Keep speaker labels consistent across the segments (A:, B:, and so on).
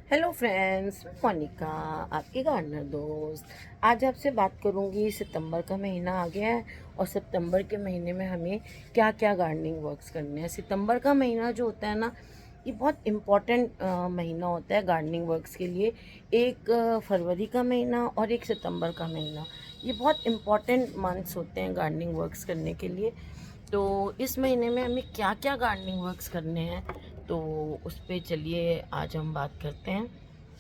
A: Hello friends, Monika आपकी gardener दोस्त। आज आपसे बात करूंगी। सितंबर का महीना आ गया है और सितंबर के महीने में हमें क्या क्या गार्डनिंग वर्क्स करने हैं। सितंबर का महीना जो होता है ना, ये बहुत इम्पॉर्टेंट महीना होता है गार्डनिंग वर्क्स के लिए। एक फरवरी का महीना और एक सितंबर का महीना, ये बहुत इम्पॉर्टेंट मंथ्स होते हैं गार्डनिंग वर्क्स करने के लिए। तो इस महीने में हमें क्या क्या गार्डनिंग वर्क्स करने हैं, तो उस पे चलिए आज हम बात करते हैं।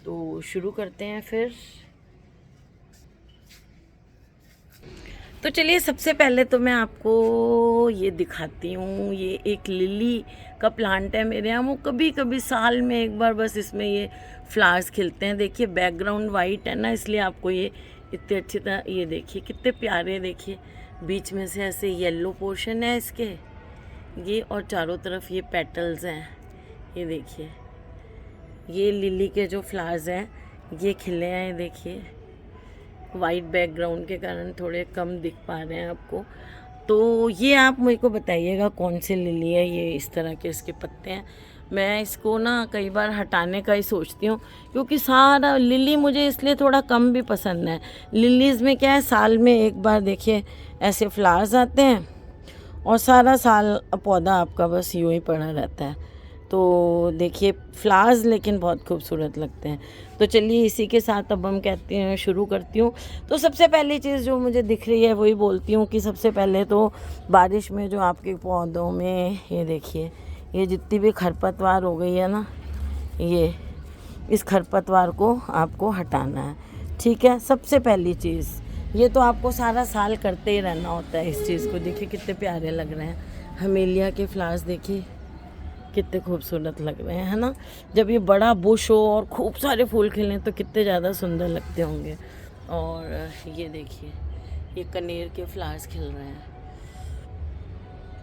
A: तो शुरू करते हैं फिर। तो चलिए, सबसे पहले तो मैं आपको ये दिखाती हूँ। ये एक लिली का प्लांट है मेरे यहाँ। वो कभी कभी साल में एक बार बस इसमें ये फ्लावर्स खिलते हैं। देखिए बैकग्राउंड वाइट है ना, इसलिए आपको ये इतने अच्छी तरह, ये देखिए कितने प्यारे। देखिए बीच में से ऐसे येलो पोर्शन है इसके, ये, और चारों तरफ ये पेटल्स हैं। ये देखिए, ये लिली के जो फ्लावर्स हैं ये खिले हैं। देखिए वाइट बैकग्राउंड के कारण थोड़े कम दिख पा रहे हैं आपको। तो ये आप मेरे को बताइएगा कौन सी लिली है। ये इस तरह के इसके पत्ते हैं। मैं इसको ना कई बार हटाने का ही सोचती हूँ, क्योंकि सारा लिली मुझे इसलिए थोड़ा कम भी पसंद है। लिलीज़ में क्या है, साल में एक बार देखिए ऐसे फ्लावर्स आते हैं और सारा साल पौधा आपका बस यूँ ही पड़ा रहता है। तो देखिए फ्लावर्स लेकिन बहुत खूबसूरत लगते हैं। तो चलिए इसी के साथ अब हम कहते हैं शुरू करती हूँ। तो सबसे पहली चीज़ जो मुझे दिख रही है वही बोलती हूँ कि सबसे पहले तो बारिश में जो आपके पौधों में, ये देखिए, ये जितनी भी खरपतवार हो गई है ना, ये इस खरपतवार को आपको हटाना है। ठीक है, सबसे पहली चीज़ ये तो आपको सारा साल करते ही रहना होता है इस चीज़ को। देखिए कितने प्यारे लग रहे हैं हमेलिया के फ्लावर्स, देखिए कितने खूबसूरत लग रहे हैं, है ना। जब ये बड़ा बुश हो और खूब सारे फूल खिलें तो कितने ज़्यादा सुंदर लगते होंगे। और ये देखिए, ये कनेर के फ्लावर्स खिल रहे हैं,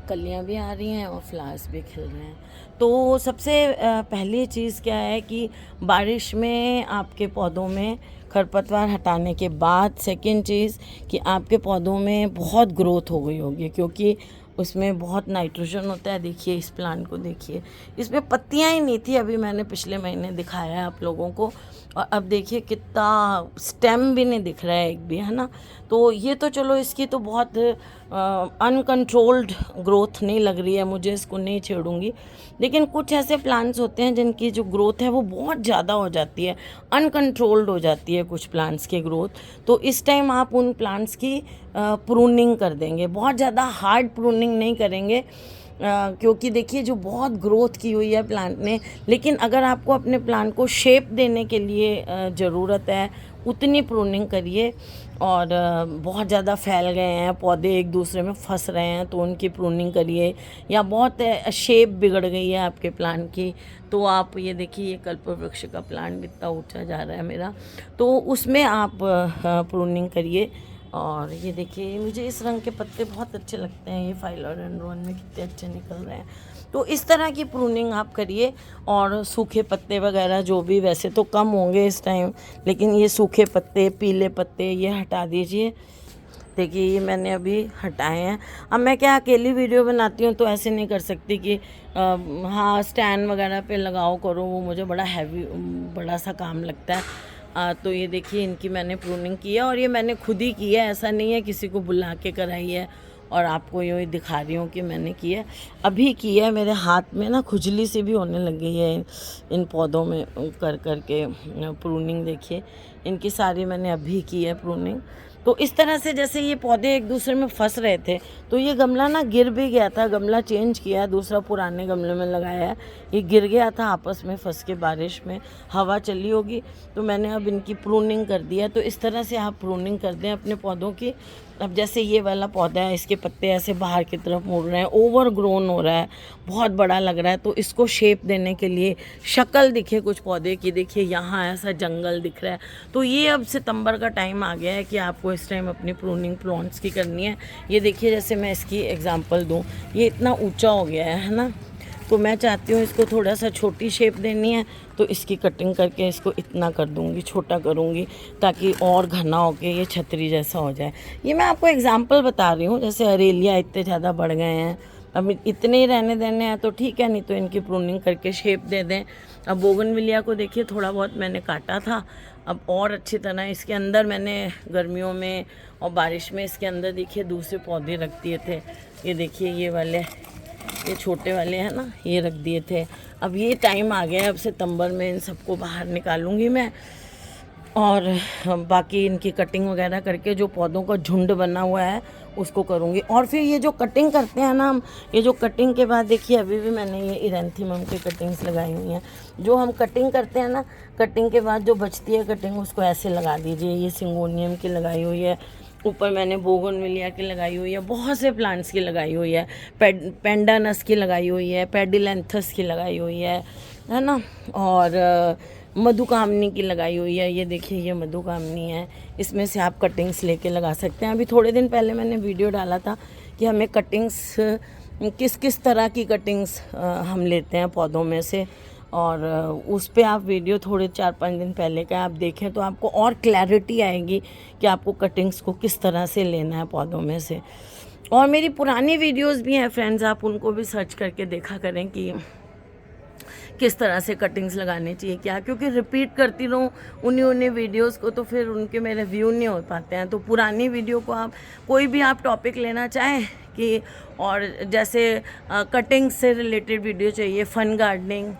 A: कलियां भी आ रही हैं और फ्लावर्स भी खिल रहे हैं। तो सबसे पहली चीज़ क्या है कि बारिश में आपके पौधों में खरपतवार हटाने के बाद सेकंड चीज़ कि आपके पौधों में बहुत ग्रोथ हो गई होगी, क्योंकि उसमें बहुत नाइट्रोजन होता है। देखिए इस प्लांट को देखिए, इसमें पत्तियां ही नहीं थी, अभी मैंने पिछले महीने दिखाया है आप लोगों को। और अब देखिए कितना स्टेम भी नहीं दिख रहा है एक भी, है ना। तो ये तो चलो, इसकी तो बहुत अनकंट्रोल्ड ग्रोथ नहीं लग रही है मुझे, इसको नहीं छेड़ूंगी। लेकिन कुछ ऐसे प्लांट्स होते हैं जिनकी जो ग्रोथ है वो बहुत ज़्यादा हो जाती है, अनकंट्रोल्ड हो जाती है कुछ प्लांट्स की ग्रोथ। तो इस टाइम आप उन प्लांट्स की प्रूनिंग कर देंगे, बहुत ज़्यादा हार्ड प्रूनिंग नहीं करेंगे। क्योंकि देखिए जो बहुत ग्रोथ की हुई है प्लांट ने, लेकिन अगर आपको अपने प्लांट को शेप देने के लिए ज़रूरत है, उतनी प्रूनिंग करिए। और बहुत ज़्यादा फैल गए हैं पौधे, एक दूसरे में फंस रहे हैं, तो उनकी प्रूनिंग करिए। या बहुत शेप बिगड़ गई है आपके प्लांट की, तो आप ये देखिए, ये कल्पवृक्ष का प्लांट कितना ऊंचा जा रहा है मेरा, तो उसमें आप प्रूनिंग करिए। और ये देखिए, मुझे इस रंग के पत्ते बहुत अच्छे लगते हैं, ये फाइलोडेंड्रोन में कितने अच्छे निकल रहे हैं। तो इस तरह की प्रूनिंग आप करिए। और सूखे पत्ते वगैरह जो भी, वैसे तो कम होंगे इस टाइम, लेकिन ये सूखे पत्ते, पीले पत्ते, ये हटा दीजिए। देखिए ये मैंने अभी हटाए हैं। अब मैं क्या अकेली वीडियो बनाती हूँ तो ऐसे नहीं कर सकती कि हाँ स्टैंड वगैरह पे लगाओ करो, वो मुझे बड़ा हैवी, बड़ा सा काम लगता है। तो ये देखिए इनकी मैंने प्रूनिंग की है, और ये मैंने खुद ही की है, ऐसा नहीं है किसी को बुला के कराई है। और आपको यूँ दिखा रही हूँ कि मैंने की है, अभी की है। मेरे हाथ में ना खुजली सी भी होने लग गई है इन पौधों में कर कर के प्रूनिंग। देखिए इनकी सारी मैंने अभी की है प्रूनिंग। तो इस तरह से जैसे ये पौधे एक दूसरे में फंस रहे थे, तो ये गमला ना गिर भी गया था, गमला चेंज किया, दूसरा पुराने गमले में लगाया है। ये गिर गया था आपस में फंस के, बारिश में हवा चली होगी, तो मैंने अब इनकी प्रूनिंग कर दिया। तो इस तरह से आप प्रूनिंग कर दें अपने पौधों की। अब जैसे ये वाला पौधा है, इसके पत्ते ऐसे बाहर की तरफ मुड़ रहे हैं, ओवर ग्रोन हो रहा है, बहुत बड़ा लग रहा है, तो इसको शेप देने के लिए, शक्ल दिखे कुछ पौधे की, देखिए यहाँ ऐसा जंगल दिख रहा है। तो ये अब सितंबर का टाइम आ गया है कि आपको इस टाइम अपनी प्रूनिंग प्लांट्स की करनी है। ये देखिए, जैसे मैं इसकी एग्जांपल दूं, ये इतना ऊंचा हो गया है ना, तो मैं चाहती हूँ इसको थोड़ा सा छोटी शेप देनी है, तो इसकी कटिंग करके इसको इतना कर दूँगी, छोटा करूँगी, ताकि और घना होके ये छतरी जैसा हो जाए। ये मैं आपको एग्जांपल बता रही हूँ। जैसे अरेलिया इतने ज़्यादा बढ़ गए हैं, अब इतने ही रहने देने हैं तो ठीक है, नहीं तो इनकी प्रूनिंग करके शेप दे दें। अब बोगनविलिया को देखिए थोड़ा बहुत मैंने काटा था, अब और अच्छी तरह इसके अंदर मैंने गर्मियों में और बारिश में इसके अंदर देखिए दूसरे पौधे रख दिए थे। ये देखिए ये वाले, ये छोटे वाले हैं ना, ये रख दिए थे। अब ये टाइम आ गया है, अब सितंबर में इन सबको बाहर निकालूंगी मैं और बाकी इनकी कटिंग वगैरह करके जो पौधों का झुंड बना हुआ है उसको करूँगी। और फिर ये जो कटिंग करते हैं ना हम, ये जो कटिंग के बाद देखिए अभी भी मैंने ये इरेंथीमम की कटिंग्स लगाई हुई हैं। जो हम कटिंग करते हैं ना, कटिंग के बाद जो बचती है कटिंग उसको ऐसे लगा दीजिए। ये सिंगोनियम की लगाई हुई है, ऊपर मैंने बोगनविलिया की लगाई हुई है, बहुत से प्लांट्स की लगाई हुई है, पेंडानस की लगाई हुई है, पेडिलेंथस की लगाई हुई है ना, और मधुकामनी की लगाई हुई है। ये देखिए ये मधुकामनी है, इसमें से आप कटिंग्स लेके लगा सकते हैं। अभी थोड़े दिन पहले मैंने वीडियो डाला था कि हमें कटिंग्स किस किस तरह की कटिंग्स हम लेते हैं पौधों में से, और उस पे आप वीडियो थोड़े 4-5 दिन पहले का आप देखें तो आपको और क्लैरिटी आएगी कि आपको कटिंग्स को किस तरह से लेना है पौधों में से। और मेरी पुरानी वीडियोस भी हैं फ्रेंड्स, आप उनको भी सर्च करके देखा करें कि किस तरह से कटिंग्स लगानी चाहिए क्या, क्योंकि रिपीट करती रहूँ उन्हीं वीडियोस को तो फिर उनके मेरे व्यू नहीं हो पाते हैं। तो पुरानी वीडियो को आप कोई भी आप टॉपिक लेना चाहें कि, और जैसे कटिंग से रिलेटेड वीडियो चाहिए, fun gardening,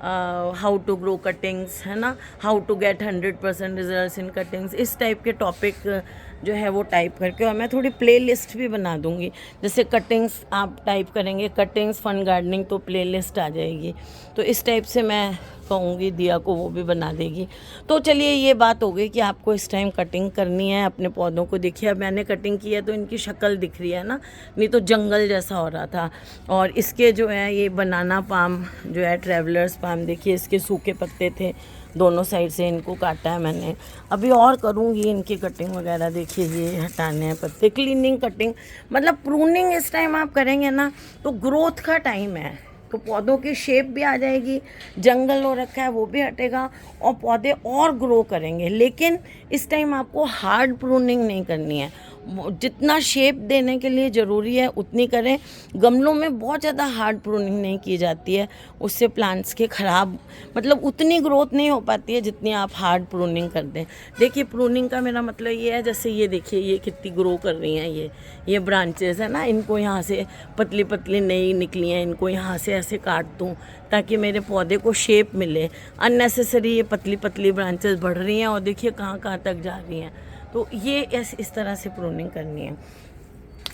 A: how to grow cuttings, है ना, how to get 100% results in cuttings, इस टाइप के टॉपिक जो है वो टाइप करके, और मैं थोड़ी प्लेलिस्ट भी बना दूंगी। जैसे कटिंग्स आप टाइप करेंगे, कटिंग्स फन गार्डनिंग, तो प्लेलिस्ट आ जाएगी। तो इस टाइप से मैं कहूँगी दिया को, वो भी बना देगी। तो चलिए ये बात हो गई कि आपको इस टाइम कटिंग करनी है अपने पौधों को। देखिए अब मैंने कटिंग की है तो इनकी शक्ल दिख रही है ना, नहीं तो जंगल जैसा हो रहा था। और इसके जो है ये बनाना पाम जो है, ट्रैवलर्स पाम, देखिए इसके सूखे पत्ते थे, दोनों साइड से इनको काटा है मैंने। अभी और करूँगी इनकी कटिंग वगैरह। देखिए ये हटाने हैं पत्ते, क्लीनिंग कटिंग, मतलब प्रूनिंग इस टाइम आप करेंगे ना तो ग्रोथ का टाइम है, तो पौधों की शेप भी आ जाएगी, जंगल हो रखा है वो भी हटेगा और पौधे और ग्रो करेंगे। लेकिन इस टाइम आपको हार्ड प्रूनिंग नहीं करनी है, जितना शेप देने के लिए ज़रूरी है उतनी करें। गमलों में बहुत ज़्यादा हार्ड प्रूनिंग नहीं की जाती है, उससे प्लांट्स के ख़राब, मतलब उतनी ग्रोथ नहीं हो पाती है जितनी आप हार्ड प्रूनिंग कर दें। देखिए प्रूनिंग का मेरा मतलब ये है, जैसे ये देखिए ये कितनी ग्रो कर रही हैं, ये ब्रांचेस है ना, इनको यहाँ से पतली पतली नई निकली हैं, इनको यहाँ से ऐसे काट दूँ ताकि मेरे पौधे को शेप मिले। अननेसेसरी ये पतली पतली ब्रांचेस बढ़ रही हैं और देखिए कहाँ कहाँ तक जा रही हैं। तो ये इस तरह से प्रूनिंग करनी है,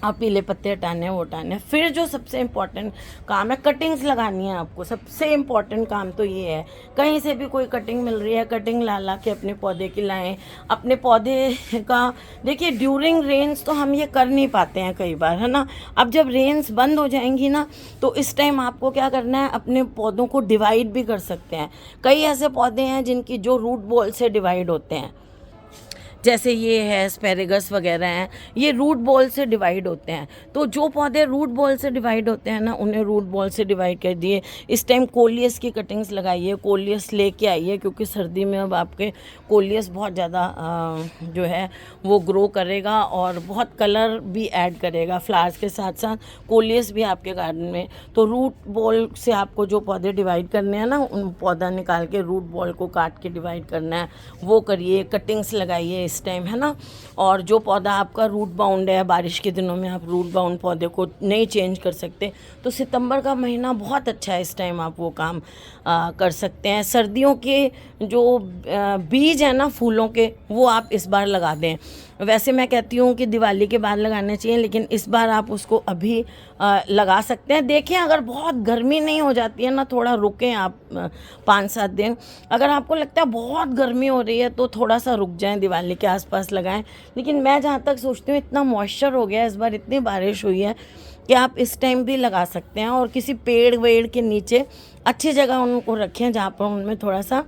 A: आप पीले पत्ते हटाने हैं वो हटाने हैं। फिर जो सबसे इम्पॉर्टेंट काम है, कटिंग्स लगानी है आपको। सबसे इम्पॉर्टेंट काम तो ये है, कहीं से भी कोई कटिंग मिल रही है, कटिंग ला के अपने पौधे की लाएं। अपने पौधे का देखिए ड्यूरिंग रेन्स तो हम ये कर नहीं पाते हैं कई बार, है ना। अब जब रेन्स बंद हो जाएंगी ना तो इस टाइम आपको क्या करना है, अपने पौधों को डिवाइड भी कर सकते हैं। कई ऐसे पौधे हैं जिनकी जो रूट बॉल से डिवाइड होते हैं, जैसे ये है एस्पेरेगस वगैरह हैं, ये रूट बॉल से डिवाइड होते हैं। तो जो पौधे रूट बॉल से डिवाइड होते हैं ना, उन्हें रूट बॉल से डिवाइड कर दिए। इस टाइम कोलियस की कटिंग्स लगाइए, कोलियस लेके आइए, क्योंकि सर्दी में अब आपके कोलियस बहुत ज़्यादा जो है वो ग्रो करेगा और बहुत कलर भी ऐड करेगा फ्लावर्स के साथ साथ, कोलियस भी आपके गार्डन में। तो रूट बॉल से आपको जो पौधे डिवाइड करने हैं ना, उन पौधा निकाल के रूट बॉल को काट के डिवाइड करना है, वो करिए। कटिंग्स लगाइए इस टाइम, है ना। और जो पौधा आपका रूट बाउंड है, बारिश के दिनों में आप रूट बाउंड पौधे को नहीं चेंज कर सकते, तो सितंबर का महीना बहुत अच्छा है, इस टाइम आप वो काम कर सकते हैं। सर्दियों के जो बीज हैं ना फूलों के, वो आप इस बार लगा दें। वैसे मैं कहती हूँ कि दिवाली के बाद लगाने चाहिए, लेकिन इस बार आप उसको अभी लगा सकते हैं। देखें अगर बहुत गर्मी नहीं हो जाती है ना, थोड़ा रुकें आप 5-7 दिन। अगर आपको लगता है बहुत गर्मी हो रही है तो थोड़ा सा रुक जाएं, दिवाली के आसपास लगाएं। लेकिन मैं जहाँ तक सोचती हूँ, इतना मॉइस्चर हो गया इस बार, इतनी बारिश हुई है कि आप इस टाइम भी लगा सकते हैं। और किसी पेड़ वेड़ के नीचे अच्छी जगह उनको रखें जहाँ पर उनमें थोड़ा सा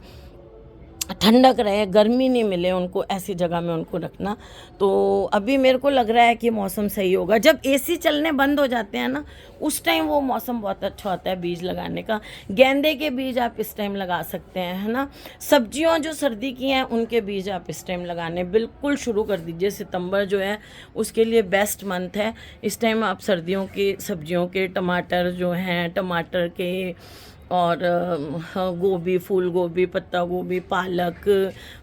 A: ठंडक रहे, गर्मी नहीं मिले उनको, ऐसी जगह में उनको रखना। तो अभी मेरे को लग रहा है कि मौसम सही होगा। जब एसी चलने बंद हो जाते हैं ना, उस टाइम वो मौसम बहुत अच्छा होता है बीज लगाने का। गेंदे के बीज आप इस टाइम लगा सकते हैं, है ना। सब्जियों जो सर्दी की हैं उनके बीज आप इस टाइम लगाने बिल्कुल शुरू कर दीजिए। सितंबर जो है उसके लिए बेस्ट मंथ है। इस टाइम आप सर्दियों की सब्जियों के, टमाटर जो हैं, टमाटर के और गोभी, फूल गोभी, पत्ता गोभी, पालक,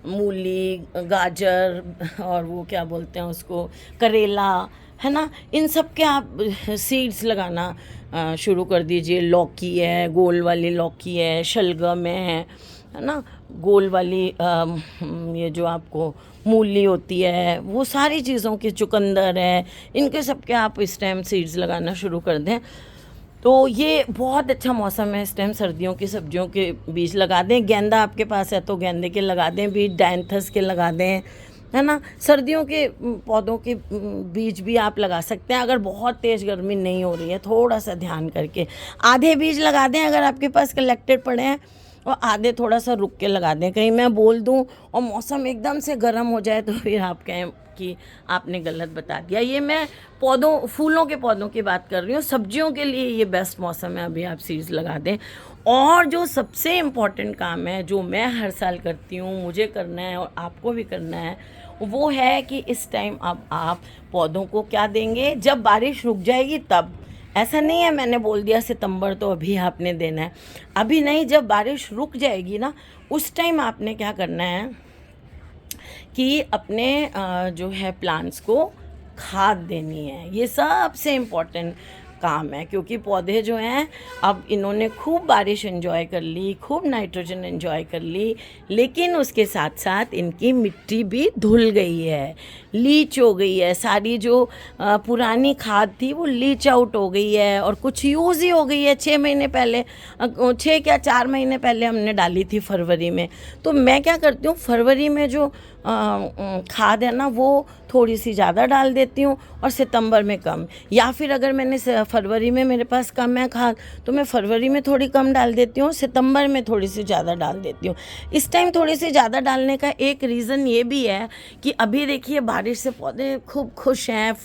A: मूली, गाजर और वो क्या बोलते हैं उसको, करेला, है ना। इन सब के आप सीड्स लगाना शुरू कर दीजिए। लौकी है, गोल वाली लौकी है, शलगम है ना, गोल वाली ये जो आपको मूली होती है, वो सारी चीज़ों के, चुकंदर है, इनके सब के आप इस टाइम सीड्स लगाना शुरू कर दें। तो ये बहुत अच्छा मौसम है इस टाइम, सर्दियों की सब्जियों के बीज लगा दें। गेंदा आपके पास है तो गेंदे के लगा दें बीज, डायंथस के लगा दें, है ना। सर्दियों के पौधों के बीज भी आप लगा सकते हैं अगर बहुत तेज़ गर्मी नहीं हो रही है। थोड़ा सा ध्यान करके आधे बीज लगा दें अगर आपके पास कलेक्टेड पड़े हैं, और आधे थोड़ा सा रुक के लगा दें। कहीं मैं बोल दूं और मौसम एकदम से गर्म हो जाए तो फिर आप कहें कि आपने गलत बता दिया। ये मैं पौधों, फूलों के पौधों की बात कर रही हूँ। सब्जियों के लिए ये बेस्ट मौसम है, अभी आप सीड्स लगा दें। और जो सबसे इम्पॉर्टेंट काम है, जो मैं हर साल करती हूँ, मुझे करना है और आपको भी करना है, वो है कि इस टाइम अब आप पौधों को क्या देंगे, जब बारिश रुक जाएगी तब। ऐसा नहीं है मैंने बोल दिया सितंबर तो अभी आपने देना है, अभी नहीं, जब बारिश रुक जाएगी ना उस टाइम आपने क्या करना है कि अपने जो है प्लांट्स को खाद देनी है। ये सबसे इम्पोर्टेंट काम है, क्योंकि पौधे जो हैं अब इन्होंने खूब बारिश एंजॉय कर ली, खूब नाइट्रोजन एंजॉय कर ली, लेकिन उसके साथ साथ इनकी मिट्टी भी धुल गई है, लीच हो गई है। सारी जो पुरानी खाद थी वो लीच आउट हो गई है और कुछ यूज़ ही हो गई है। 6 महीने पहले, 6 क्या 4 महीने पहले हमने डाली थी फरवरी में। तो मैं क्या करती हूँ, फरवरी में जो खाद है ना वो थोड़ी सी ज़्यादा डाल देती हूँ और सितंबर में कम। या फिर अगर मैंने फरवरी में मेरे पास कम है खाद तो मैं फरवरी में थोड़ी कम डाल देती हूँ, सितंबर में थोड़ी सी ज़्यादा डाल देती हूँ। इस टाइम थोड़ी सी ज़्यादा डालने का एक रीज़न ये भी है कि अभी देखिए बारिश से पौधे खूब खुश हैं,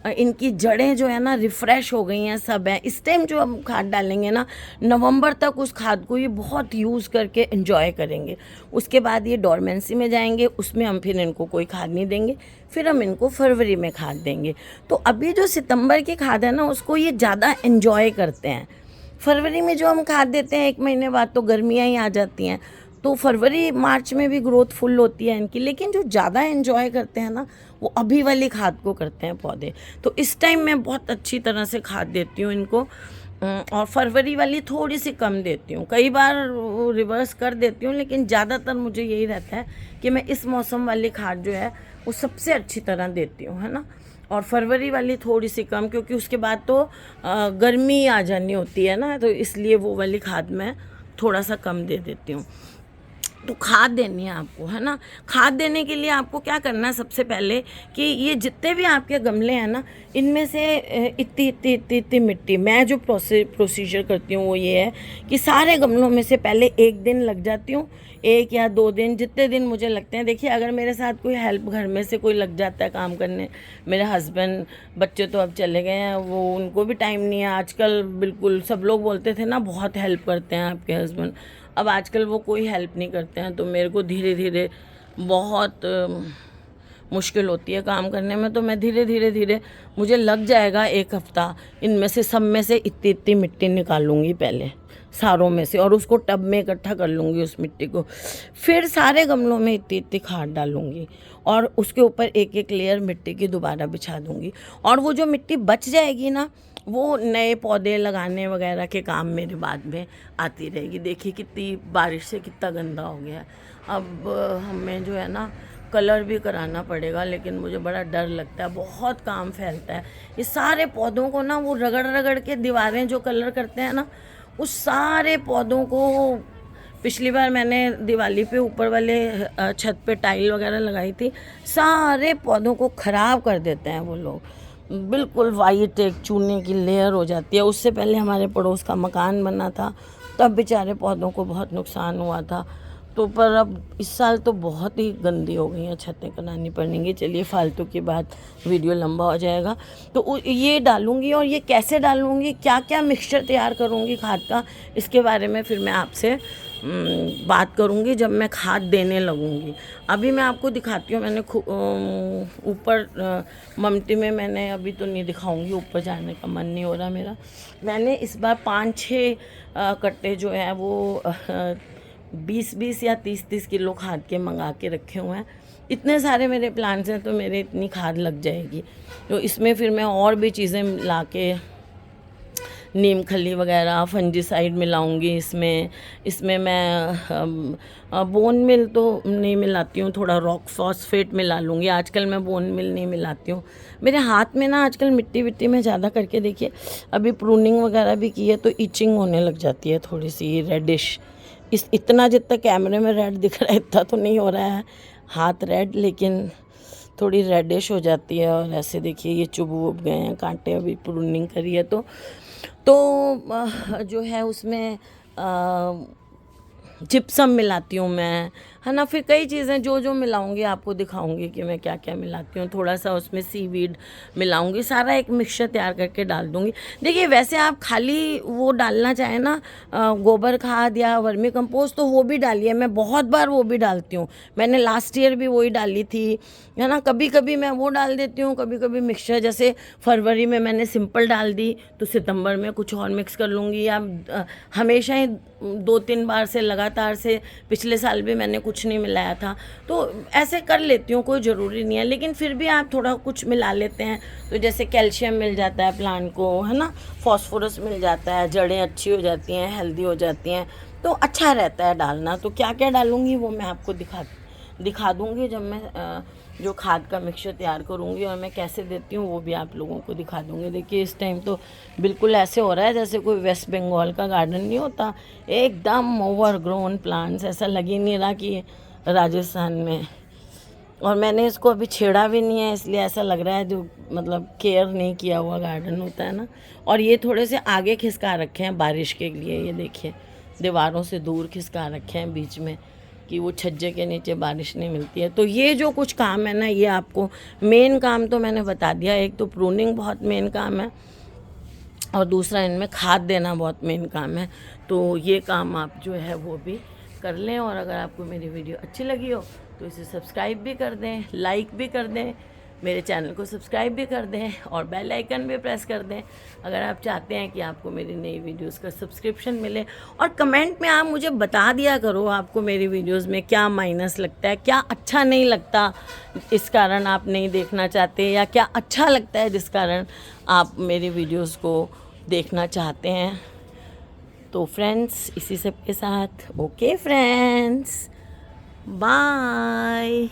A: इनकी जड़ें जो है ना रिफ़्रेश हो गई हैं, सब है। इस टाइम जो हम खाद डालेंगे ना, नवंबर तक उस खाद को ये बहुत यूज़ करके एंजॉय करेंगे। उसके बाद ये डोरमेंसी में जाएंगे, उसमें हम फिर इनको कोई खाद नहीं देंगे, फिर हम इनको फरवरी में खाद देंगे। तो अभी जो सितंबर की खाद है ना उसको ये ज़्यादा एंजॉय करते हैं। फरवरी में जो हम खाद देते हैं 1 महीने बाद तो गर्मियाँ ही आ जाती हैं, तो फरवरी मार्च में भी ग्रोथ फुल होती है इनकी। लेकिन जो ज़्यादा एंजॉय करते हैं ना वो अभी वाली खाद को करते हैं पौधे। तो इस टाइम मैं बहुत अच्छी तरह से खाद देती हूँ इनको, और फरवरी वाली थोड़ी सी कम देती हूँ, कई बार रिवर्स कर देती हूँ, लेकिन ज़्यादातर मुझे यही रहता है कि मैं इस मौसम वाली खाद जो है वो सबसे अच्छी तरह देती हूँ, है ना। और फरवरी वाली थोड़ी सी कम, क्योंकि उसके बाद तो गर्मी आ जानी होती है ना, तो इसलिए वो वाली खाद मैं थोड़ा सा कम दे देती हूँ। तो खाद देनी है आपको, है ना। खाद देने के लिए आपको क्या करना है, सबसे पहले कि ये जितने भी आपके गमले हैं ना, इनमें से इतनी मिट्टी, मैं जो प्रोसीजर करती हूँ वो ये है कि सारे गमलों में से पहले 1 दिन लग जाती हूँ, 1 या 2 दिन, जितने दिन मुझे लगते हैं। देखिए अगर मेरे साथ कोई हेल्प घर में से कोई लग जाता है काम करने, मेरे हस्बैंड, बच्चे तो अब चले गए हैं, वो उनको भी टाइम नहीं है आजकल। बिल्कुल सब लोग बोलते थे ना बहुत हेल्प करते हैं आपके हस्बैंड, अब आजकल वो कोई हेल्प नहीं करते हैं, तो मेरे को धीरे धीरे बहुत मुश्किल होती है काम करने में। तो मैं धीरे मुझे लग जाएगा 1 हफ्ता, इनमें से सब में से इतनी मिट्टी निकालूंगी पहले सारों में से, और उसको टब में इकट्ठा कर लूँगी उस मिट्टी को। फिर सारे गमलों में इतनी खाद डालूँगी और उसके ऊपर 1 लेयर मिट्टी की दोबारा बिछा दूँगी। और वो जो मिट्टी बच जाएगी ना वो नए पौधे लगाने वगैरह के काम मेरे बाद में आती रहेगी। देखिए कितनी बारिश से कितना गंदा हो गया है। अब हमें जो है ना कलर भी कराना पड़ेगा, लेकिन मुझे बड़ा डर लगता है, बहुत काम फैलता है। ये सारे पौधों को ना वो रगड़ के दीवारें जो कलर करते हैं ना, उस सारे पौधों को, पिछली बार मैंने दिवाली पे ऊपर वाले छत पे टाइल वगैरह लगाई थी, सारे पौधों को ख़राब कर देते हैं वो लोग। बिल्कुल वाइट एक चूने की लेयर हो जाती है। उससे पहले हमारे पड़ोस का मकान बना था, तब बेचारे पौधों को बहुत नुकसान हुआ था। तो पर अब इस साल तो बहुत ही गंदी हो गई हैं, छतें करानी पड़ेंगी। चलिए फालतू की बात, वीडियो लंबा हो जाएगा। तो ये डालूँगी, और ये कैसे डालूँगी, क्या क्या मिक्सचर तैयार करूँगी खाद का, इसके बारे में फिर मैं आपसे बात करूँगी जब मैं खाद देने लगूँगी। अभी मैं आपको दिखाती हूँ। मैंने ऊपर ममटी में मैंने, अभी तो नहीं दिखाऊँगी, ऊपर जाने का मन नहीं हो रहा मेरा। मैंने इस बार 5-6 कट्टे जो है वो 20-20 या 30-30 किलो खाद के मंगा के रखे हुए हैं। इतने सारे मेरे प्लांट्स हैं तो मेरे इतनी खाद लग जाएगी। तो इसमें फिर मैं और भी चीज़ें मिला के, नीम खली वगैरह, फंजीसाइड मिलाऊंगी इसमें मैं बोन मिल तो नहीं मिलाती हूँ, थोड़ा रॉक फॉस्फेट मिला लूँगी। आजकल मैं बोन मिल नहीं मिलाती हूँ। मेरे हाथ में ना आजकल मिट्टी विट्टी में ज़्यादा करके, देखिए अभी प्रूनिंग वगैरह भी की है तो इचिंग होने लग जाती है थोड़ी सी रेडिश। इतना जितना कैमरे में रेड दिख रहा है इतना तो नहीं हो रहा है हाथ रेड, लेकिन थोड़ी रेडिश हो जाती है। और ऐसे देखिए ये चुभ वुभ गए हैं कांटे, अभी प्रूनिंग करी है तो जो है उसमें जिप्सम मिलाती हूँ मैं, है ना। फिर कई चीज़ें जो जो मिलाऊंगी आपको दिखाऊंगी कि मैं क्या क्या मिलाती हूँ। थोड़ा सा उसमें सीवीड मिलाऊंगी, सारा एक मिक्सचर तैयार करके डाल दूंगी। देखिए वैसे आप खाली वो डालना चाहें ना, गोबर खाद या वर्मी कंपोस्ट, तो वो भी डालिए। मैं बहुत बार वो भी डालती हूँ। मैंने लास्ट ईयर भी वही डाली थी, है ना। कभी कभी मैं वो डाल देती हूँ, कभी कभी मिक्सचर। जैसे फरवरी में मैंने सिंपल डाल दी तो सितंबर में कुछ और मिक्स कर लूँगी, या हमेशा ही 2-3 बार से लगातार से, पिछले साल भी मैंने कुछ नहीं मिलाया था। तो ऐसे कर लेती हूँ, कोई ज़रूरी नहीं है। लेकिन फिर भी आप थोड़ा कुछ मिला लेते हैं तो जैसे कैल्शियम मिल जाता है प्लांट को, है ना, फॉस्फोरस मिल जाता है, जड़ें अच्छी हो जाती हैं, हेल्दी हो जाती हैं, तो अच्छा रहता है डालना। तो क्या क्या डालूँगी वो मैं आपको दिखा दूँगी जब मैं जो खाद का मिक्सचर तैयार करूँगी, और मैं कैसे देती हूँ वो भी आप लोगों को दिखा दूँगी। देखिए इस टाइम तो बिल्कुल ऐसे हो रहा है जैसे कोई वेस्ट बंगाल का गार्डन नहीं होता, एकदम ओवरग्रोन प्लांट्स, ऐसा लग ही नहीं रहा कि राजस्थान में। और मैंने इसको अभी छेड़ा भी नहीं है, इसलिए ऐसा लग रहा है जो मतलब केयर नहीं किया हुआ गार्डन होता है ना। और ये थोड़े से आगे खिसका रखे हैं बारिश के लिए, ये देखिए दीवारों से दूर खिसका रखे हैं बीच में, कि वो छज्जे के नीचे बारिश नहीं मिलती है। तो ये जो कुछ काम है ना, ये आपको मेन काम तो मैंने बता दिया। एक तो प्रूनिंग बहुत मेन काम है, और दूसरा इनमें खाद देना बहुत मेन काम है। तो ये काम आप जो है वो भी कर लें। और अगर आपको मेरी वीडियो अच्छी लगी हो तो इसे सब्सक्राइब भी कर दें, लाइक भी कर दें, मेरे चैनल को सब्सक्राइब भी कर दें, और बेल आइकन भी प्रेस कर दें अगर आप चाहते हैं कि आपको मेरी नई वीडियोस का सब्सक्रिप्शन मिले। और कमेंट में आप मुझे बता दिया करो आपको मेरी वीडियोस में क्या माइनस लगता है, क्या अच्छा नहीं लगता इस कारण आप नहीं देखना चाहते, या क्या अच्छा लगता है जिस कारण आप मेरी वीडियोस को देखना चाहते हैं। तो फ्रेंड्स, इसी सब के साथ ओके फ्रेंड्स, बाय।